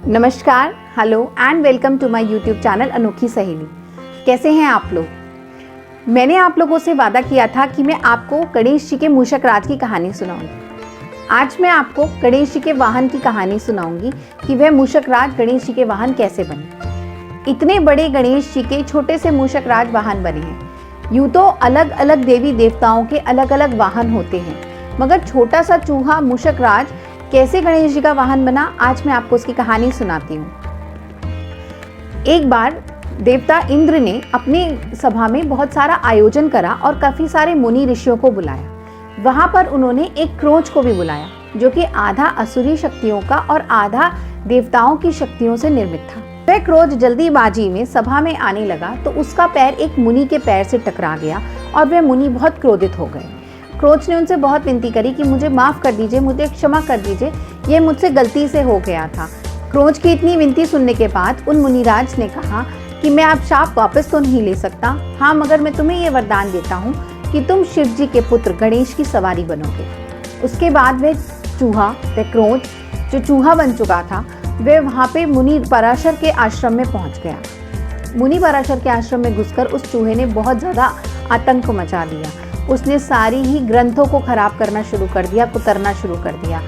नमस्कार, hello and welcome to my YouTube channel अनोखी सहेली। कैसे हैं आप लोग? मैंने आप लोगों से वादा किया था कि मैं आपको गणेश जी के मूषक राज की कहानी सुनाऊंगी। आज मैं आपको गणेश जी के वाहन की कहानी सुनाऊंगी कि वह मूषक राज गणेश जी के वाहन कैसे बने। इतने बड़े गणेश जी के छोटे से मूषक राज वाहन बने हैं। यूँ तो अलग अलग देवी देवताओं के अलग अलग वाहन होते हैं, मगर छोटा सा चूहा मूषक राज कैसे गणेश जी का वाहन बना, आज मैं आपको उसकी कहानी सुनाती हूँ। एक बार देवता इंद्र ने अपनी सभा में बहुत सारा आयोजन करा और काफी सारे मुनि ऋषियों को बुलाया। वहां पर उन्होंने एक क्रोच को भी बुलाया, जो कि आधा असुरी शक्तियों का और आधा देवताओं की शक्तियों से निर्मित था। वह क्रोच जल्दीबाजी में सभा में आने लगा तो उसका पैर एक मुनि के पैर से टकरा गया और वह मुनि बहुत क्रोधित हो गए। क्रोच ने उनसे बहुत विनती करी कि मुझे माफ़ कर दीजिए, मुझे क्षमा कर दीजिए, ये मुझसे गलती से हो गया था। क्रोच की इतनी विनती सुनने के बाद उन मुनिराज ने कहा कि मैं आप शाप वापस तो नहीं ले सकता, हाँ मगर मैं तुम्हें ये वरदान देता हूँ कि तुम शिव जी के पुत्र गणेश की सवारी बनोगे। उसके बाद वह चूहा, वह क्रोच जो चूहा बन चुका था, वह वहाँ पे मुनि पराशर के आश्रम में पहुँच गया। मुनि पराशर के आश्रम में घुसकर उस चूहे ने बहुत ज़्यादा आतंक मचा दिया। उसने सारी ही ग्रंथों को खराब करना शुरू कर दिया, कुतरना शुरू कर दिया,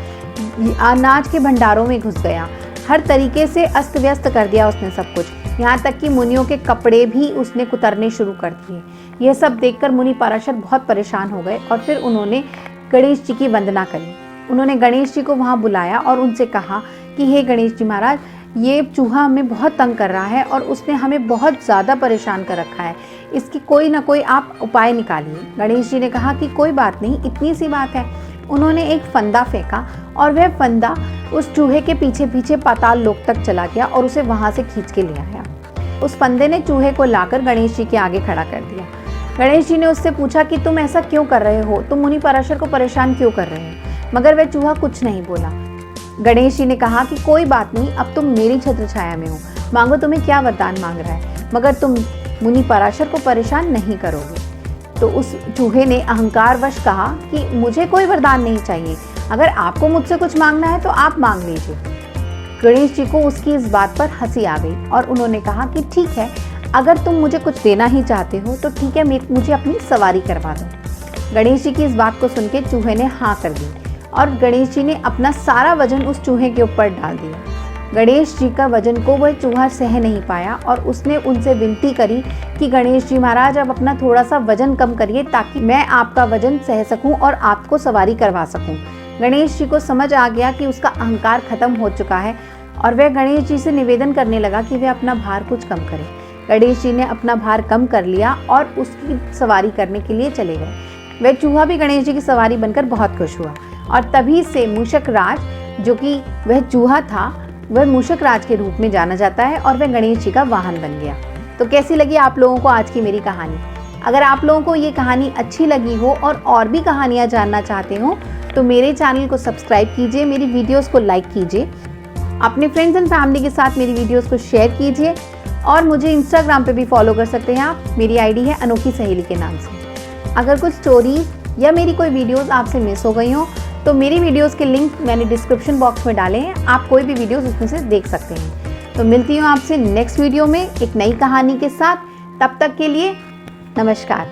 अनाज के भंडारों में घुस गया, हर तरीके से अस्त व्यस्त कर दिया उसने सब कुछ। यहाँ तक कि मुनियों के कपड़े भी उसने कुतरने शुरू कर दिए। यह सब देखकर मुनि पराशर बहुत परेशान हो गए और फिर उन्होंने गणेश जी की वंदना करी। उन्होंने गणेश जी को वहाँ बुलाया और उनसे कहा कि हे गणेश जी महाराज, ये चूहा हमें बहुत तंग कर रहा है और उसने हमें बहुत ज़्यादा परेशान कर रखा है, इसकी कोई ना कोई आप उपाय निकालिए। गणेश जी ने कहा कि कोई बात नहीं, इतनी सी बात है। उन्होंने एक फंदा फेंका और वह फंदा उस चूहे के पीछे पीछे पाताल लोक तक चला गया और उसे वहाँ से खींच के ले आया। उस फंदे ने चूहे को लाकर गणेश जी के आगे खड़ा कर दिया। गणेश जी ने उससे पूछा कि तुम ऐसा क्यों कर रहे हो, तुम मुनि पराशर को परेशान क्यों कर रहे हो? मगर वह चूहा कुछ नहीं बोला। गणेश जी ने कहा कि कोई बात नहीं, अब तुम मेरी छत्र छाया में हो, मांगो तुम्हें क्या वरदान मांग रहा है, मगर तुम मुनि पराशर को परेशान नहीं करोगे। तो उस चूहे ने अहंकारवश कहा कि मुझे कोई वरदान नहीं चाहिए, अगर आपको मुझसे कुछ मांगना है तो आप मांग लीजिए। गणेश जी को उसकी इस बात पर हंसी आ गई और उन्होंने कहा कि ठीक है, अगर तुम मुझे कुछ देना ही चाहते हो तो ठीक है, मुझे अपनी सवारी करवा दो। गणेश जी की इस बात को सुन के चूहे ने हाँ कर दी और गणेश जी ने अपना सारा वजन उस चूहे के ऊपर डाल दिया। गणेश जी का वजन को वह चूहा सह नहीं पाया और उसने उनसे विनती करी कि गणेश जी महाराज, अब अपना थोड़ा सा वजन कम करिए ताकि मैं आपका वजन सह सकूं और आपको सवारी करवा सकूं। गणेश जी को समझ आ गया कि उसका अहंकार खत्म हो चुका है और वह गणेश जी से निवेदन करने लगा कि वह अपना भार कुछ कम करें। गणेश जी ने अपना भार कम कर लिया और उसकी सवारी करने के लिए चले गए। वह चूहा भी गणेश जी की सवारी बनकर बहुत खुश हुआ और तभी से मूषक राज, जो कि वह चूहा था, वह मूषक राज के रूप में जाना जाता है और वह गणेश जी का वाहन बन गया। तो कैसी लगी आप लोगों को आज की मेरी कहानी? अगर आप लोगों को ये कहानी अच्छी लगी हो और भी कहानियाँ जानना चाहते हो तो मेरे चैनल को सब्सक्राइब कीजिए, मेरी वीडियोस को लाइक कीजिए, अपने फ्रेंड्स एंड फैमिली के साथ मेरी वीडियोस को शेयर कीजिए और मुझे इंस्टाग्राम पे भी फॉलो कर सकते हैं आप। मेरी आईडी है अनोखी सहेली के नाम से। अगर कुछ स्टोरीज या मेरी कोई वीडियोस आपसे मिस हो गई हो तो मेरी वीडियोस के लिंक मैंने डिस्क्रिप्शन बॉक्स में डाले हैं, आप कोई भी वीडियोस उसमें से देख सकते हैं। तो मिलती हूँ आपसे नेक्स्ट वीडियो में एक नई कहानी के साथ। तब तक के लिए नमस्कार।